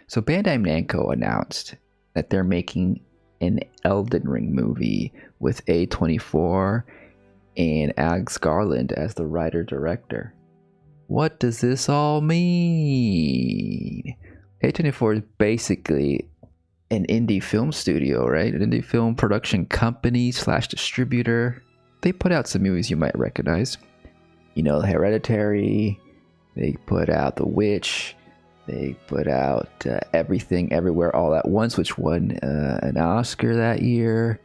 So Bandai Namco announced that they're making an Elden Ring movie with A24 and Alex Garland as the writer-director. What does this all mean? A24 is basically an indie film studio, right? An indie film production company / distributor. They put out some movies you might recognize. You know, Hereditary. They put out The Witch. They put out Everything Everywhere All at Once, which won an Oscar that year.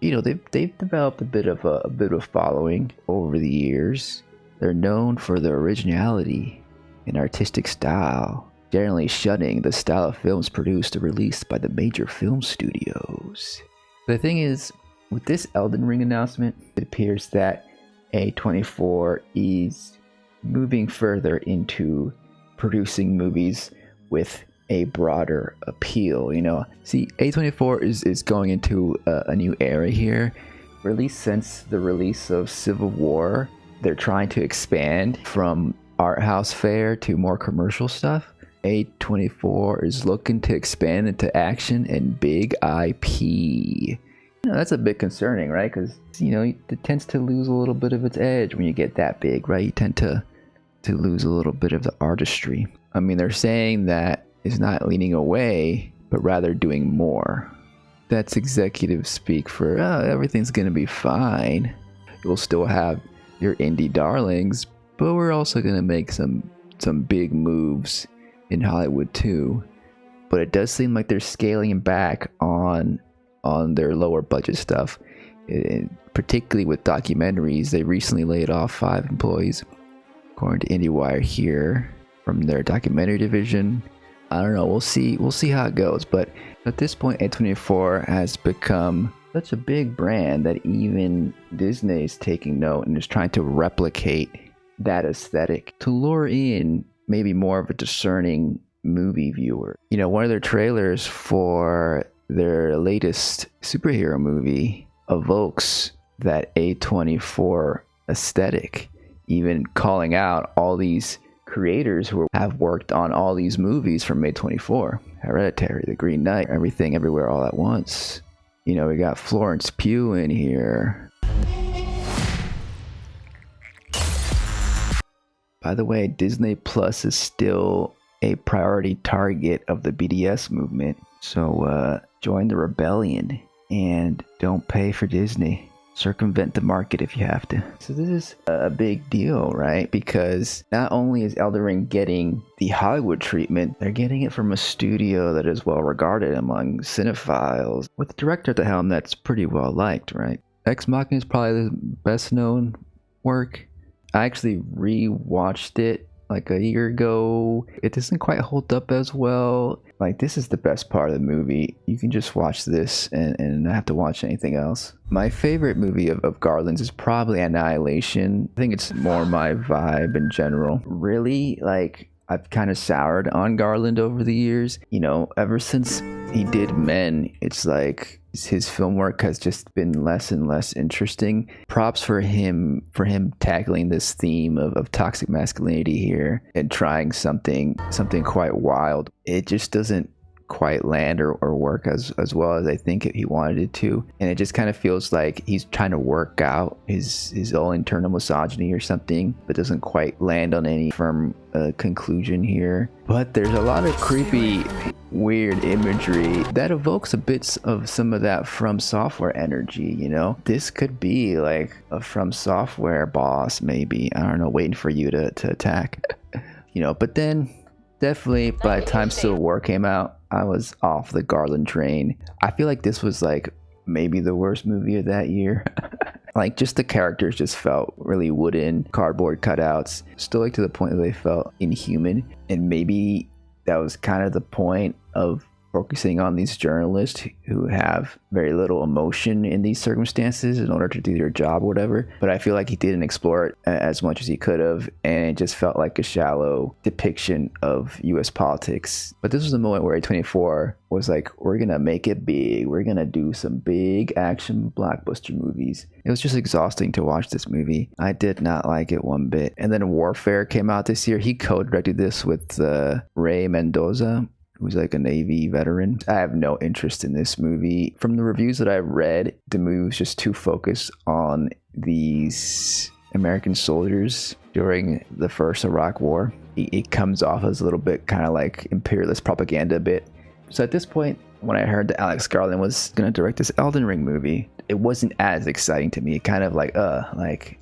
You know, they've developed a bit of a following over the years. They're known for their originality and artistic style, generally shunning the style of films produced or released by the major film studios. The thing is, with this Elden Ring announcement, it appears that A24 is moving further into producing movies with a broader appeal. You know, see, A24 is going into a new era here. Really, since the release of Civil War, they're trying to expand from art house fare to more commercial stuff. A24 is looking to expand into action and big IP. You know, that's a bit concerning, right? Because, you know, it tends to lose a little bit of its edge when you get that big, right? You tend to lose a little bit of the artistry. I mean, they're saying that it's not leaning away, but rather doing more. That's executive speak for, everything's going to be fine. You'll still have your indie darlings, but we're also going to make some big moves in Hollywood too. But it does seem like they're scaling back on their lower budget stuff, particularly with documentaries. They recently laid off 5 employees, according to IndieWire here, from their documentary division. I don't know, we'll see how it goes. But at this point, A24 has become such a big brand that even Disney is taking note and is trying to replicate that aesthetic to lure in maybe more of a discerning movie viewer. You know, one of their trailers for their latest superhero movie evokes that A24 aesthetic, even calling out all these creators who have worked on all these movies from A24. Hereditary, The Green Knight, Everything Everywhere All at Once. You know, we got Florence Pugh in here. By the way, Disney Plus is still a priority target of the BDS movement. So join the rebellion and don't pay for Disney. Circumvent the market if you have to. So this is a big deal, right? Because not only is Elden Ring getting the Hollywood treatment, they're getting it from a studio that is well regarded among cinephiles, with the director at the helm that's pretty well liked, right? Ex Machina is probably the best known work. I actually re-watched it like a year ago. It doesn't quite hold up as well. Like, this is the best part of the movie. You can just watch this and not have to watch anything else. My favorite movie of Garland's is probably Annihilation. I think it's more my vibe in general. Really, like, I've kind of soured on Garland over the years. You know, ever since he did Men, it's like his film work has just been less and less interesting. Props for him tackling this theme of toxic masculinity here and trying something quite wild. It just doesn't quite land or work as well as I think he wanted it to, and it just kind of feels like he's trying to work out his own internal misogyny or something, but doesn't quite land on any firm conclusion here. But there's a lot of creepy, weird imagery that evokes a bit of some of that From Software energy. You know, this could be like a From Software boss, maybe, I don't know, waiting for you to attack. You know, but then definitely by the time Civil War came out, I was off the Garland train. I feel like this was like maybe the worst movie of that year. Like, just the characters just felt really wooden, cardboard cutouts, still like to the point that they felt inhuman. And maybe that was kind of the point of focusing on these journalists who have very little emotion in these circumstances in order to do their job or whatever. But I feel like he didn't explore it as much as he could have, and it just felt like a shallow depiction of US politics. But this was the moment where A24 was like, we're gonna make it big, we're gonna do some big action blockbuster movies. It was just exhausting to watch this movie. I did not like it one bit. And then Warfare came out this year. He co-directed this with Ray Mendoza, who's like a Navy veteran. I have no interest in this movie. From the reviews that I've read, the movie was just too focused on these American soldiers during the first Iraq War. It comes off as a little bit kind of like imperialist propaganda a bit. So at this point, when I heard that Alex Garland was going to direct this Elden Ring movie, it wasn't as exciting to me. It kind of like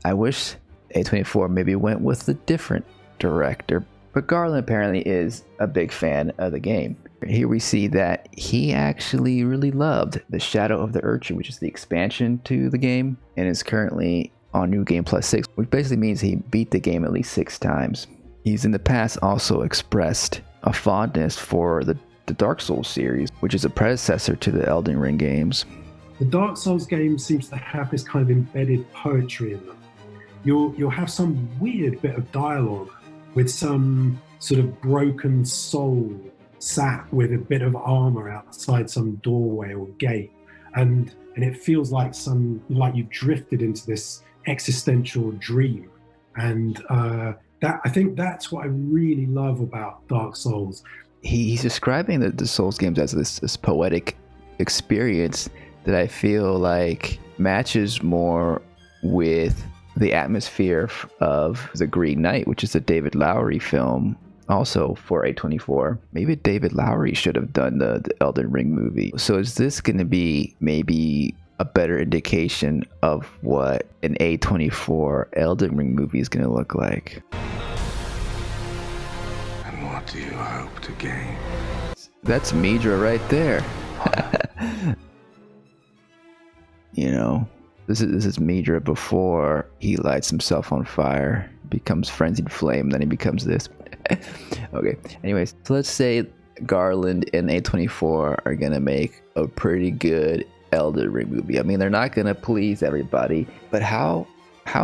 I wish A24 maybe went with a different director. But Garland apparently is a big fan of the game. Here we see that he actually really loved The Shadow of the Urchin, which is the expansion to the game, and is currently on New Game Plus 6, which basically means he beat the game at least 6 times. He's in the past also expressed a fondness for the Dark Souls series, which is a predecessor to the Elden Ring games. The Dark Souls game seems to have this kind of embedded poetry in them. You'll have some weird bit of dialogue with some sort of broken soul sat with a bit of armor outside some doorway or gate, and it feels like you've drifted into this existential dream. And that, I think that's what I really love about Dark Souls. He's describing the Souls games as this poetic experience that I feel like matches more with the atmosphere of The Green Knight, which is a David Lowery film, also for A24. Maybe David Lowery should have done the Elden Ring movie. So is this going to be maybe a better indication of what an A24 Elden Ring movie is going to look like? And what do you hope to gain? That's Midra right there. You know, this is Midra before he lights himself on fire, becomes frenzied flame, then he becomes this. Okay, anyways, so let's say Garland and A24 are gonna make a pretty good Elden Ring movie. I mean, they're not gonna please everybody, but how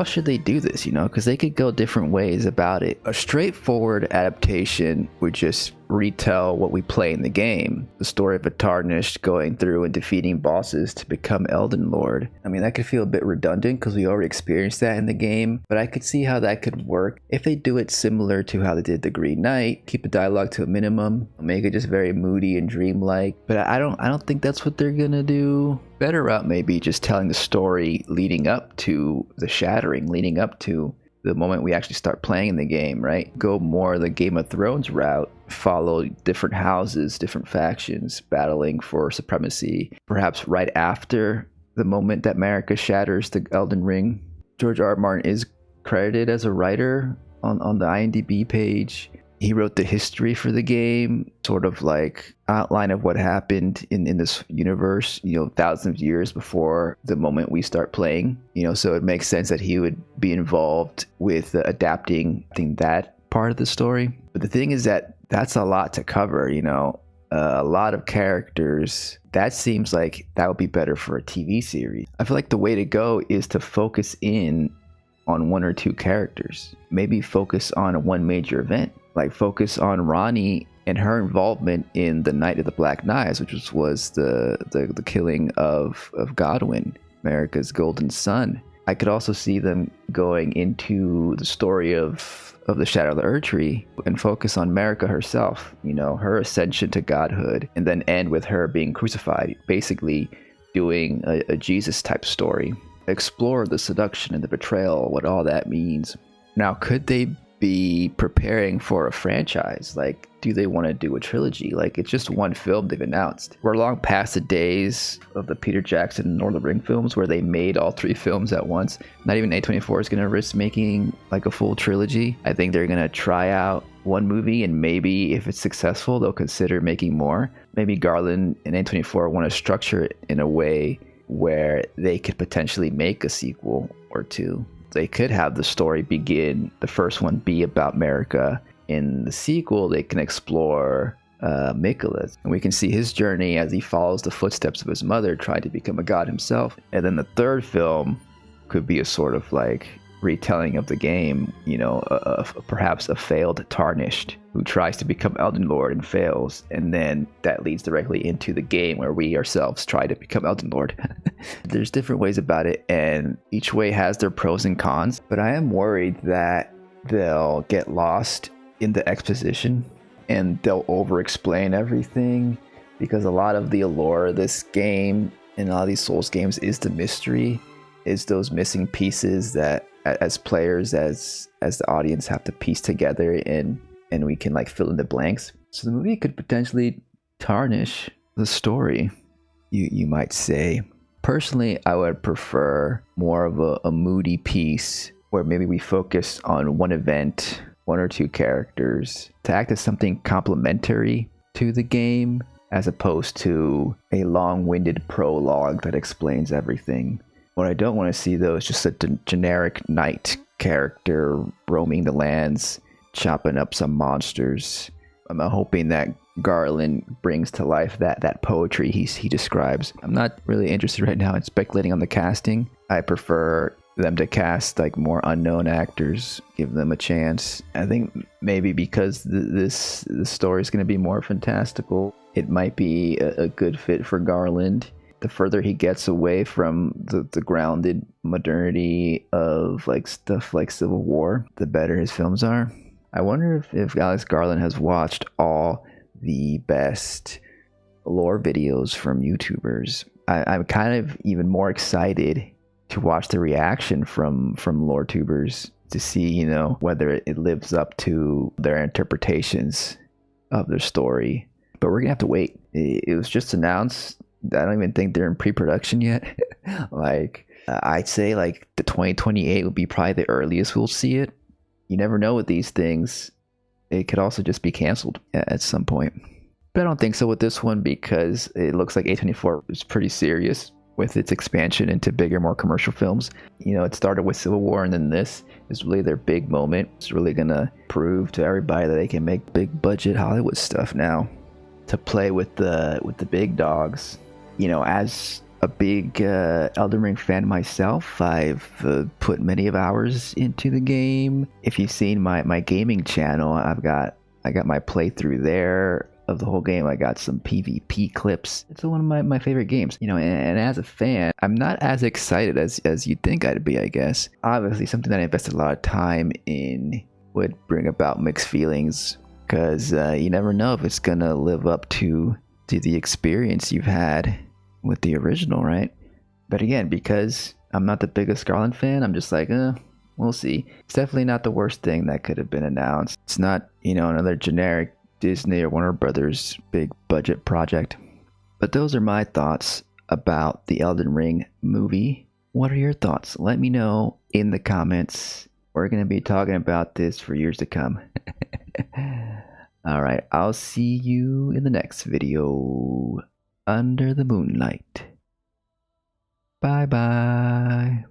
should they do this, you know? Because they could go different ways about it. A straightforward adaptation would just retell what we play in the game. The story of a Tarnished going through and defeating bosses to become Elden Lord. I mean, that could feel a bit redundant because we already experienced that in the game, but I could see how that could work if they do it similar to how they did The Green Knight. Keep the dialogue to a minimum, make it just very moody and dreamlike. But I don't think that's what they're gonna do. Better route maybe just telling the story leading up to the shattering, leading up to the moment we actually start playing in the game, right? Go more the Game of Thrones route, follow different houses, different factions battling for supremacy, perhaps right after the moment that Marika shatters the Elden Ring. George R. R. Martin is credited as a writer on the IMDb page. He wrote the history for the game, sort of like outline of what happened in this universe, you know, thousands of years before the moment we start playing, you know, so it makes sense that he would be involved with adapting that part of the story. But the thing is that that's a lot to cover, you know, a lot of characters. That seems like that would be better for a TV series. I feel like the way to go is to focus in on 1 or 2 characters, maybe focus on one major event. Like focus on Ronnie and her involvement in the Night of the Black Knives, which was the killing of Godwyn, Marika's golden son. I could also see them going into the story of the Shadow of the Erdtree and focus on Marika herself, you know, her ascension to godhood, and then end with her being crucified, basically doing a Jesus type story. Explore the seduction and the betrayal, what all that means. Now, could they be preparing for a franchise? Like, do they want to do a trilogy? Like, it's just one film they've announced. We're long past the days of the Peter Jackson Lord of the Ring films where they made all 3 films at once. Not even A24 is going to risk making like a full trilogy. I think they're going to try out one movie, and maybe if it's successful, they'll consider making more. Maybe Garland and A24 want to structure it in a way where they could potentially make a sequel or 2. They could have the story begin, the first one be about Marika. In the sequel, they can explore Mikolas, and we can see his journey as he follows the footsteps of his mother, trying to become a god himself. And then the third film could be a sort of like retelling of the game, you know, perhaps a failed Tarnished who tries to become Elden Lord and fails, and then that leads directly into the game where we ourselves try to become Elden Lord. There's different ways about it, and each way has their pros and cons, but I am worried that they'll get lost in the exposition. and they'll over explain everything, because a lot of the allure of this game and all these Souls games is the mystery, is those missing pieces that as players, as the audience, have to piece together, and we can like fill in the blanks. So the movie could potentially tarnish the story, you might say. Personally, I would prefer more of a moody piece where maybe we focus on one event, one or two characters, to act as something complementary to the game, as opposed to a long-winded prologue that explains everything. What I don't want to see, though, is just a generic knight character roaming the lands, chopping up some monsters. I'm hoping that Garland brings to life that poetry he describes. I'm not really interested right now in speculating on the casting. I prefer them to cast like more unknown actors, give them a chance. I think maybe because this story is going to be more fantastical, it might be a good fit for Garland. The further he gets away from the grounded modernity of like stuff like Civil War, the better his films are. I wonder if Alex Garland has watched all the best lore videos from YouTubers. I'm kind of even more excited to watch the reaction from lore tubers to see, you know, whether it lives up to their interpretations of their story. But we're gonna have to wait. It was just announced. I don't even think they're in pre-production yet. Like, I'd say like the 2028 would be probably the earliest we'll see it. You never know with these things. It could also just be canceled at some point. But I don't think so with this one, because it looks like A24 is pretty serious with its expansion into bigger, more commercial films. You know, it started with Civil War, and then this is really their big moment. It's really gonna prove to everybody that they can make big budget Hollywood stuff now, to play with the big dogs. You know, as a big Elden Ring fan myself, I've put many of hours into the game. If you've seen my gaming channel, I got my playthrough there of the whole game. I got some PvP clips. It's one of my favorite games. You know, and as a fan, I'm not as excited as you'd think I'd be, I guess. Obviously, something that I invested a lot of time in would bring about mixed feelings, because you never know if it's gonna live up to the experience you've had with the original, right? But again, because I'm not the biggest Garland fan, I'm just like, we'll see. It's definitely not the worst thing that could have been announced. It's not, you know, another generic Disney or Warner Brothers big budget project. But those are my thoughts about the Elden Ring movie. What are your thoughts? Let me know in the comments. We're going to be talking about this for years to come. All right, I'll see you in the next video. Under the moonlight. Bye bye.